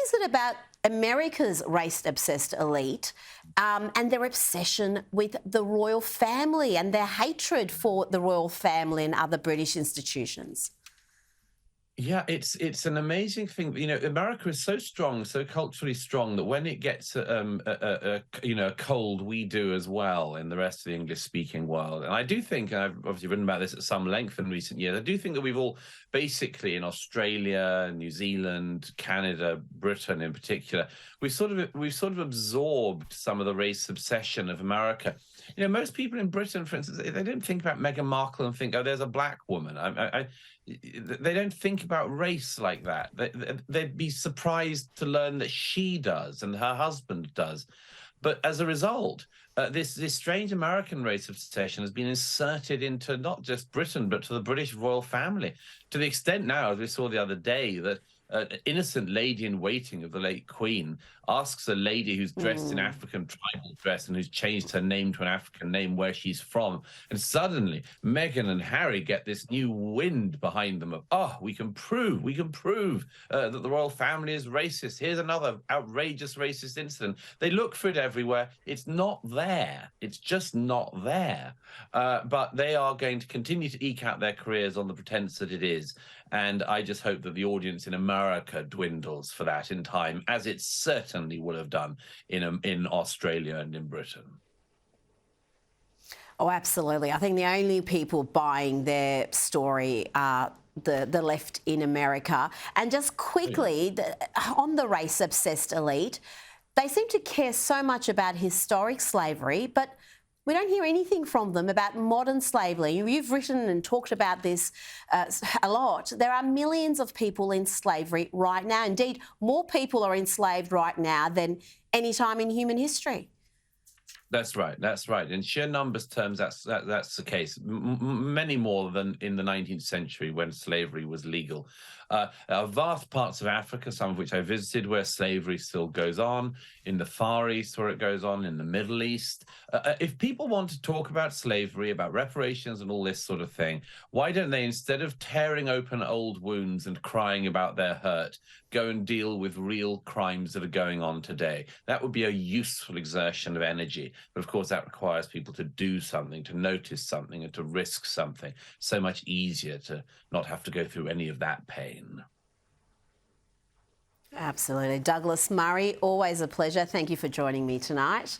is it about America's race-obsessed elite and their obsession with the royal family and their hatred for the royal family and other British institutions? Yeah, it's an amazing thing. America is so strong, so culturally strong that when it gets a cold, we do as well in the rest of the English-speaking world. And I do think, and I've obviously written about this at some length in recent years, I do think that we've all basically in Australia, New Zealand, Canada, Britain in particular, we've sort of absorbed some of the race obsession of America. Most people in Britain, for instance, they don't think about Meghan Markle and think, oh, there's a black woman. They don't think about race like that. They'd be surprised to learn that she does and her husband does. But as a result, this strange American race obsession has been inserted into not just Britain, but to the British royal family, to the extent now, as we saw the other day, that an innocent lady in waiting of the late Queen asks a lady who's dressed in African tribal dress and who's changed her name to an African name where she's from. And suddenly Meghan and Harry get this new wind behind them of, oh, we can prove that the royal family is racist. Here's another outrageous racist incident. They look for it everywhere. It's not there. It's just not there. But they are going to continue to eke out their careers on the pretense that it is. And I just hope that the audience in America dwindles for that in time, as it certainly will have done in Australia and in Britain. Oh, absolutely. I think the only people buying their story are the left in America. And just quickly, on the race-obsessed elite, they seem to care so much about historic slavery, but we don't hear anything from them about modern slavery. You've written and talked about this a lot. There are millions of people in slavery right now. Indeed, more people are enslaved right now than any time in human history. That's right. That's right. In sheer numbers terms, that's the case. Many more than in the 19th century when slavery was legal. Vast parts of Africa, some of which I visited, where slavery still goes on. In the Far East, where it goes on. In the Middle East. If people want to talk about slavery, about reparations, and all this sort of thing, why don't they, instead of tearing open old wounds and crying about their hurt, go and deal with real crimes that are going on today? That would be a useful exertion of energy. But of course, that requires people to do something, to notice something, and to risk something. So much easier to not have to go through any of that pain. Absolutely. Douglas Murray, always a pleasure. Thank you for joining me tonight.